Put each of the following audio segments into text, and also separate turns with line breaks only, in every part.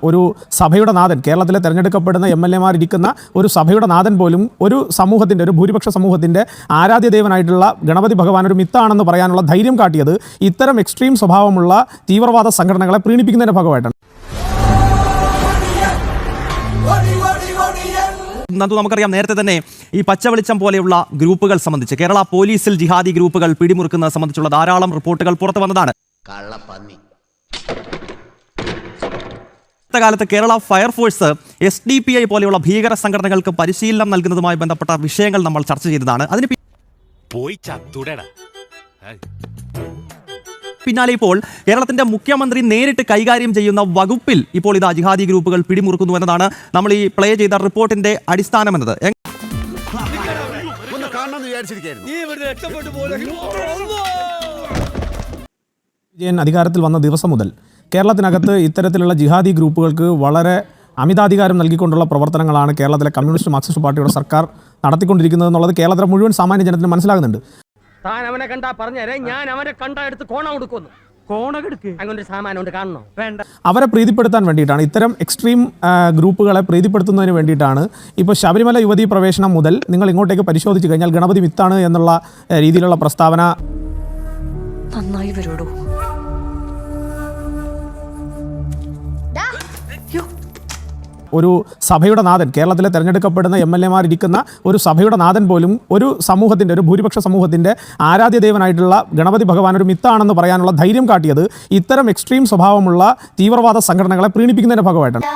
ഒരു സഭയുടെ നാഥൻ, കേരളത്തിലെ തെരഞ്ഞെടുക്കപ്പെടുന്ന MLA മാർ ഇരിക്കുന്ന ഒരു സഭയുടെ നാഥൻ പോലും ഒരു സമൂഹത്തിൻ്റെ, ഒരു ഭൂരിപക്ഷ സമൂഹത്തിൻ്റെ ആരാധ്യദേവനായിട്ടുള്ള ഗണപതി ഭഗവാൻ ഒരു മിത്താണെന്ന് പറയാനുള്ള ധൈര്യം കാട്ടിയത് ഇത്തരം എക്സ്ട്രീം സ്വഭാവമുള്ള തീവ്രവാദ സംഘടനകളെ പ്രീണിപ്പിക്കുന്നതിൻ്റെ ഭാഗമായിട്ടാണ്.
നമുക്കറിയാം, നേരത്തെ തന്നെ ഈ പച്ചവെളിച്ചം പോലെയുള്ള ഗ്രൂപ്പുകൾ സംബന്ധിച്ച് കേരള പോലീസിൽ ജിഹാദി ഗ്രൂപ്പുകൾ പിടിമുറുക്കുന്നത് സംബന്ധിച്ചുള്ള ധാരാളം റിപ്പോർട്ടുകൾ പുറത്തു വന്നതാണ്. കാലത്ത് കേരള ഫയർഫോഴ്സ് SDPI പോലെയുള്ള ഭീകര സംഘടനകൾക്ക് പരിശീലനം നൽകുന്നതുമായി ബന്ധപ്പെട്ട വിഷയങ്ങൾ നമ്മൾ ചർച്ച ചെയ്തതാണ്. അതിന് പിന്നാലെ ഇപ്പോൾ കേരളത്തിന്റെ മുഖ്യമന്ത്രി നേരിട്ട് കൈകാര്യം ചെയ്യുന്ന വകുപ്പിൽ ഇപ്പോൾ ഇതാ ജിഹാദി ഗ്രൂപ്പുകൾ പിടിമുറുക്കുന്നു എന്നതാണ് നമ്മൾ ഈ പ്ലേ ചെയ്ത റിപ്പോർട്ടിന്റെ അടിസ്ഥാനം എന്നത്.
വിജയൻ അധികാരത്തിൽ വന്ന ദിവസം മുതൽ കേരളത്തിനകത്ത് ഇത്തരത്തിലുള്ള ജിഹാദി ഗ്രൂപ്പുകൾക്ക് വളരെ അമിതാധികാരം നൽകിക്കൊണ്ടുള്ള പ്രവർത്തനങ്ങളാണ് കേരളത്തിലെ കമ്മ്യൂണിസ്റ്റ് മാർക്സിസ്റ്റ് പാർട്ടിയുടെ സർക്കാർ നടത്തിക്കൊണ്ടിരിക്കുന്നത് എന്നുള്ളത് കേരളത്തിലെ മുഴുവൻ സാമാന്യ ജനത്തിന് മനസ്സിലാകുന്നുണ്ട്.
താൻ അവനെ കണ്ടാ പറഞ്ഞേ, ഞാൻ അവനെ കണ്ടാ എടുത്ത് കോണം കൊടുക്കുന്നു.
അവരെ പ്രീതിപ്പെടുത്താൻ വേണ്ടിയിട്ടാണ്, ഇത്തരം എക്സ്ട്രീം ഗ്രൂപ്പുകളെ പ്രീതിപ്പെടുത്തുന്നതിന് വേണ്ടിയിട്ടാണ് ഇപ്പോൾ ശബരിമല യുവതീ പ്രവേശനം മുതൽ നിങ്ങൾ ഇങ്ങോട്ടേക്ക് പരിശോധിച്ചു കഴിഞ്ഞാൽ ഗണപതി മിത്താണ് എന്നുള്ള രീതിയിലുള്ള പ്രസ്താവന.
നന്നായി വരോടോ.
ഒരു സഭയുടെ നാഥൻ, കേരളത്തിലെ തെരഞ്ഞെടുക്കപ്പെടുന്ന MLA മാർ ഇരിക്കുന്ന ഒരു സഭയുടെ നാഥൻ പോലും ഒരു സമൂഹത്തിൻ്റെ, ഒരു ഭൂരിപക്ഷ സമൂഹത്തിൻ്റെ ആരാധ്യദേവനായിട്ടുള്ള ഗണപതി ഭഗവാൻ ഒരു മിത്താണെന്ന് പറയാനുള്ള ധൈര്യം കാട്ടിയത് ഇത്തരം എക്സ്ട്രീം സ്വഭാവമുള്ള തീവ്രവാദ സംഘടനകളെ പ്രീണിപ്പിക്കുന്നതിൻ്റെ ഭാഗമായിട്ടാണ്.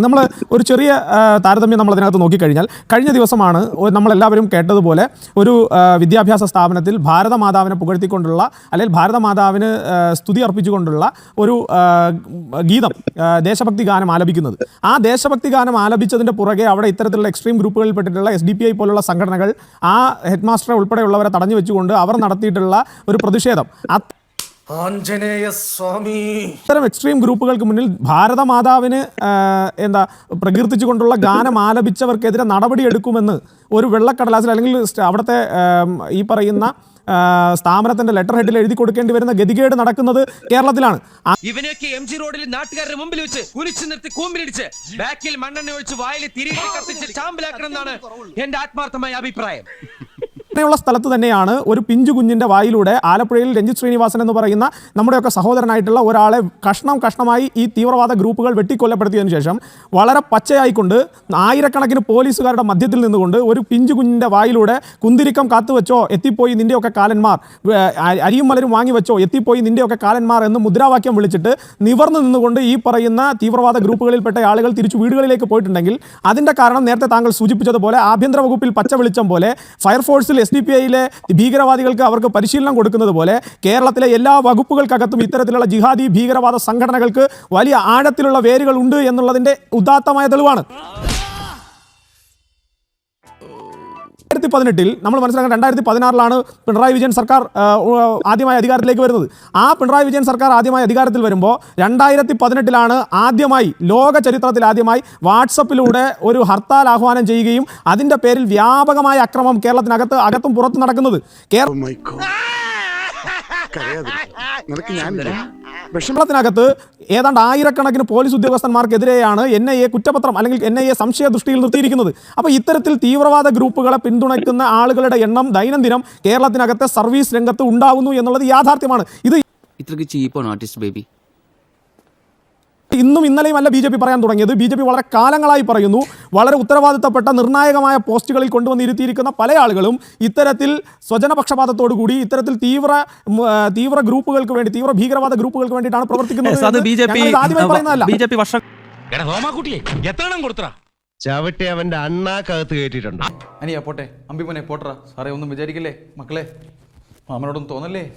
നമ്മൾ ഒരു ചെറിയ താരതമ്യം നമ്മൾ അതിനകത്ത് നോക്കിക്കഴിഞ്ഞാൽ, കഴിഞ്ഞ ദിവസമാണ് നമ്മളെല്ലാവരും കേട്ടതുപോലെ ഒരു വിദ്യാഭ്യാസ സ്ഥാപനത്തിൽ ഭാരതമാതാവിനെ പുകഴ്ത്തിക്കൊണ്ടുള്ള, അല്ലെങ്കിൽ ഭാരതമാതാവിന് സ്തുതി അർപ്പിച്ചുകൊണ്ടുള്ള ഒരു ഗീതം, ദേശഭക്തി ഗാനം ആലപിക്കുന്നത്. ആ ദേശഭക്തി ഗാനം ആലപിച്ചതിൻ്റെ പുറകെ അവിടെ ഇത്തരത്തിലുള്ള എക്സ്ട്രീം ഗ്രൂപ്പുകളിൽപ്പെട്ടിട്ടുള്ള SDPI പോലുള്ള സംഘടനകൾ ആ ഹെഡ് മാസ്റ്ററെ ഉൾപ്പെടെയുള്ളവരെ തടഞ്ഞു വെച്ചുകൊണ്ട് അവർ നടത്തിയിട്ടുള്ള ഒരു പ്രതിഷേധം, ഇത്തരം എക്സ്ട്രീം ഗ്രൂപ്പുകൾക്ക് മുന്നിൽ ഭാരതമാതാവിന് പ്രകീർത്തിച്ചുകൊണ്ടുള്ള ഗാനം ആലപിച്ചവർക്കെതിരെ നടപടിയെടുക്കുമെന്ന് ഒരു വെള്ളക്കടലാസിൽ അല്ലെങ്കിൽ അവിടുത്തെ ഈ പറയുന്ന സ്ഥാപനത്തിന്റെ ലെറ്റർ ഹെഡിൽ എഴുതി കൊടുക്കേണ്ടി വരുന്ന ഗതികേട് നടക്കുന്നത് കേരളത്തിലാണ്.
ഇവനെയൊക്കെ MG റോഡിൽ നാട്ടുകാരുടെ മുമ്പിൽ വെച്ച് കുനിച്ചു നിർത്തി കൂമ്പിലിടിച്ച് ബാക്കിൽ മണ്ണെണ്ണ ഒഴിച്ച് വായിൽ തിരികെ കത്തിച്ച് ചാമ്പലാക്കണം എന്നാണ് എന്റെ ആത്മാർത്ഥമായ അഭിപ്രായം.
ുള്ള സ്ഥലത്ത് തന്നെയാണ് ഒരു പിഞ്ചു കുഞ്ഞിൻ്റെ വായിലൂടെ ആലപ്പുഴയിൽ രഞ്ജിത്ത് ശ്രീനിവാസൻ എന്ന് പറയുന്ന നമ്മുടെയൊക്കെ സഹോദരനായിട്ടുള്ള ഒരാളെ കഷ്ണമായി ഈ തീവ്രവാദ ഗ്രൂപ്പുകൾ വെട്ടിക്കൊല്ലപ്പെടുത്തിയതിനു ശേഷം വളരെ പച്ചയായിക്കൊണ്ട് ആയിരക്കണക്കിന് പോലീസുകാരുടെ മധ്യത്തിൽ നിന്നുകൊണ്ട് ഒരു പിഞ്ചു കുഞ്ഞിൻ്റെ വായിലൂടെ കുന്തിരിക്കം കാത്തുവെച്ചോ എത്തിപ്പോയി നിൻ്റെയൊക്കെ കാലന്മാർ, അരിയും മലരും വാങ്ങി വെച്ചോ എത്തിപ്പോയി നിൻ്റെയൊക്കെ കാലന്മാർ എന്ന് മുദ്രാവാക്യം വിളിച്ചിട്ട് നിവർന്നു നിന്നുകൊണ്ട് ഈ പറയുന്ന തീവ്രവാദ ഗ്രൂപ്പുകളിൽപ്പെട്ട ആളുകൾ തിരിച്ചു വീടുകളിലേക്ക് പോയിട്ടുണ്ടെങ്കിൽ അതിൻ്റെ കാരണം നേരത്തെ താങ്കൾ സൂചിപ്പിച്ചതുപോലെ ആഭ്യന്തര വകുപ്പിൽ പച്ച വെളിച്ചം പോലെ, ഫയർഫോഴ്സിൽ SDPI-യിലെ ഭീകരവാദികൾക്ക് അവർക്ക് പരിശീലനം കൊടുക്കുന്നത് പോലെ കേരളത്തിലെ എല്ലാ വകുപ്പുകൾക്കകത്തും ഇത്തരത്തിലുള്ള ജിഹാദി ഭീകരവാദ സംഘടനകൾക്ക് വലിയ ആഴത്തിലുള്ള വേരുകൾ ഉണ്ട് എന്നുള്ളതിൻ്റെ ഉദാത്തമായ തെളിവാണ്. 2018 നമ്മൾ മനസ്സിലാക്കാൻ 2016 പിണറായി വിജയൻ സർക്കാർ ആദ്യമായി അധികാരത്തിലേക്ക് വരുന്നത്. ആ പിണറായി വിജയൻ സർക്കാർ ആദ്യമായി അധികാരത്തിൽ വരുമ്പോൾ 2018 ആദ്യമായി, ലോക ചരിത്രത്തിൽ ആദ്യമായി വാട്സപ്പിലൂടെ ഒരു ഹർത്താൽ ആഹ്വാനം ചെയ്യുകയും അതിൻ്റെ പേരിൽ വ്യാപകമായ അക്രമം അകത്തും പുറത്തും നടക്കുന്നത്. കേരളത്തിനകത്ത് ഏതാണ്ട് ആയിരക്കണക്കിന് പോലീസ് ഉദ്യോഗസ്ഥന്മാർക്കെതിരെയാണ് NIA കുറ്റപത്രം അല്ലെങ്കിൽ NIA സംശയ ദൃഷ്ടിയിൽ നിർത്തിയിരിക്കുന്നത്. അപ്പോൾ ഇത്തരത്തിൽ തീവ്രവാദ ഗ്രൂപ്പുകളെ പിന്തുണയ്ക്കുന്ന ആളുകളുടെ എണ്ണം ദൈനംദിനം കേരളത്തിനകത്തെ സർവീസ് രംഗത്ത് ഉണ്ടാവുന്നു എന്നുള്ളത് യാഥാർത്ഥ്യമാണ്. ഇത്
ഇത്രയ്ക്ക് ചീപ്പാണ് ആർട്ടിസ്റ്റ് ബേബി.
ഇന്നും ഇന്നലെയും അല്ല BJP പറയാൻ തുടങ്ങിയത്. BJP വളരെ കാലങ്ങളായി പറയുന്നു. വളരെ ഉത്തരവാദിത്തപ്പെട്ട നിർണായകമായ പോസ്റ്റുകളിൽ കൊണ്ടുവന്നിരുത്തിയിരിക്കുന്ന പല ആളുകളും ഇത്തരത്തിൽ സ്വജനപക്ഷപാതത്തോടുകൂടി ഇത്തരത്തിൽ തീവ്ര ഗ്രൂപ്പുകൾക്ക് വേണ്ടി, തീവ്ര ഭീകരവാദ ഗ്രൂപ്പുകൾക്ക് വേണ്ടിയിട്ടാണ് പ്രവർത്തിക്കുന്നത്.
ചവിട്ടി അവന്റെ അണ്ണാക്കകത്ത് കയറ്റിയിട്ടുണ്ട്.
അനിയാ പോട്ടെ, അമ്പിമോനെ പോട്ടറ. സാറേ ഒന്നും വിചാരിക്കില്ലേ മക്കളെ, മാമനോടൊന്നും തോന്നല്ലേ.